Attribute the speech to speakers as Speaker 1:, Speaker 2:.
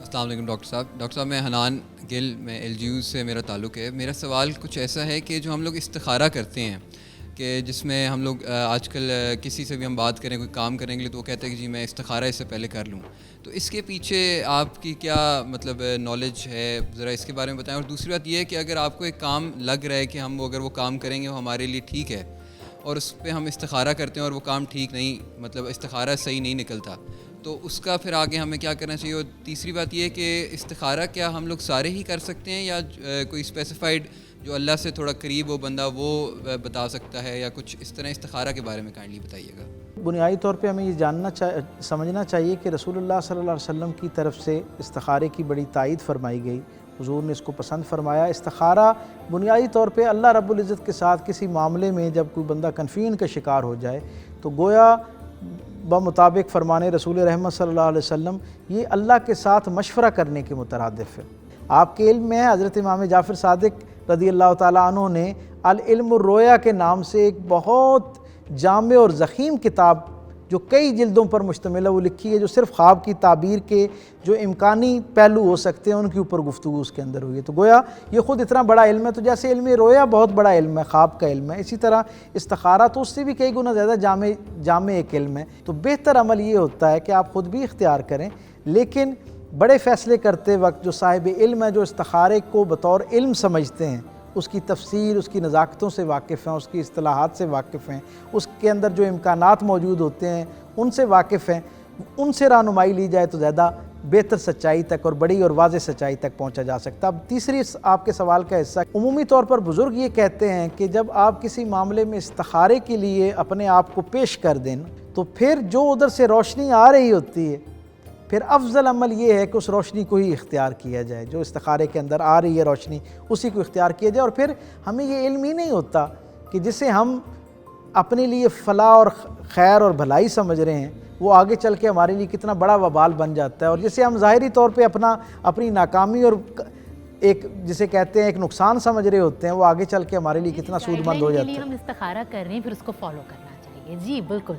Speaker 1: السلام علیکم ڈاکٹر صاحب میں حنان گل میں ایل جی یو سے میرا تعلق ہے. میرا سوال کچھ ایسا ہے کہ جو ہم لوگ استخارہ کرتے ہیں کہ جس میں ہم لوگ آج کل کسی سے بھی ہم بات کریں کوئی کام کریں گے تو وہ کہتے ہیں کہ جی میں استخارہ اس سے پہلے کر لوں. تو اس کے پیچھے آپ کی کیا مطلب نالج ہے، ذرا اس کے بارے میں بتائیں. اور دوسری بات یہ ہے کہ اگر آپ کو ایک کام لگ رہا ہے کہ ہم اگر وہ کام کریں گے وہ ہمارے لیے ٹھیک ہے اور اس پہ ہم استخارہ کرتے ہیں اور وہ کام ٹھیک نہیں، مطلب استخارہ صحیح نہیں نکلتا، تو اس کا پھر آگے ہمیں کیا کرنا چاہیے؟ اور تیسری بات یہ ہے کہ استخارہ کیا ہم لوگ سارے ہی کر سکتے ہیں یا کوئی اسپیسیفائڈ جو اللہ سے تھوڑا قریب ہو بندہ وہ بتا سکتا ہے، یا کچھ اس طرح استخارہ کے بارے میں کائنڈلی بتائیے گا.
Speaker 2: بنیادی طور پہ ہمیں یہ سمجھنا چاہیے کہ رسول اللہ صلی اللہ علیہ وسلم کی طرف سے استخارے کی بڑی تائید فرمائی گئی. حضور نے اس کو پسند فرمایا. استخارہ بنیادی طور پہ اللہ رب العزت کے ساتھ کسی معاملے میں جب کوئی بندہ کنفیوژن کا شکار ہو جائے تو گویا بمطابق فرمان رسول رحمت صلی اللہ علیہ وسلم یہ اللہ کے ساتھ مشورہ کرنے کے مترادف ہے. آپ کے علم میں ہے حضرت امام جعفر صادق رضی اللہ تعالیٰ عنہ نے العلم الرؤیا کے نام سے ایک بہت جامع اور ضخیم کتاب جو کئی جلدوں پر مشتمل ہے وہ لکھی ہے، جو صرف خواب کی تعبیر کے جو امکانی پہلو ہو سکتے ہیں ان کے اوپر گفتگو اس کے اندر ہوئی ہے. تو گویا یہ خود اتنا بڑا علم ہے. تو جیسے علم رویا بہت بڑا علم ہے، خواب کا علم ہے، اسی طرح استخارہ تو اس سے بھی کئی گنا زیادہ جامع ایک علم ہے. تو بہتر عمل یہ ہوتا ہے کہ آپ خود بھی اختیار کریں، لیکن بڑے فیصلے کرتے وقت جو صاحب علم ہے، جو استخارے کو بطور علم سمجھتے ہیں، اس کی تفسیر، اس کی نزاکتوں سے واقف ہیں، اس کی اصطلاحات سے واقف ہیں، اس کے اندر جو امکانات موجود ہوتے ہیں ان سے واقف ہیں، ان سے رہنمائی لی جائے تو زیادہ بہتر سچائی تک اور بڑی اور واضح سچائی تک پہنچا جا سکتا. اب تیسری آپ کے سوال کا حصہ، عمومی طور پر بزرگ یہ کہتے ہیں کہ جب آپ کسی معاملے میں استخارے کے لیے اپنے آپ کو پیش کر دیں تو پھر جو ادھر سے روشنی آ رہی ہوتی ہے پھر افضل عمل یہ ہے کہ اس روشنی کو ہی اختیار کیا جائے. جو استخارے کے اندر آ رہی ہے روشنی اسی کو اختیار کیا جائے. اور پھر ہمیں یہ علم ہی نہیں ہوتا کہ جسے ہم اپنے لیے فلاح اور خیر اور بھلائی سمجھ رہے ہیں وہ آگے چل کے ہمارے لیے کتنا بڑا وبال بن جاتا ہے، اور جسے ہم ظاہری طور پہ اپنی ناکامی اور ایک جسے کہتے ہیں ایک نقصان سمجھ رہے ہوتے ہیں وہ آگے چل کے ہمارے لیے کتنا سود مند ہو جاتا ہے.
Speaker 3: ہم استخارہ کر رہے ہیں پھر اس کو فالو کرنا چاہیے. جی بالکل.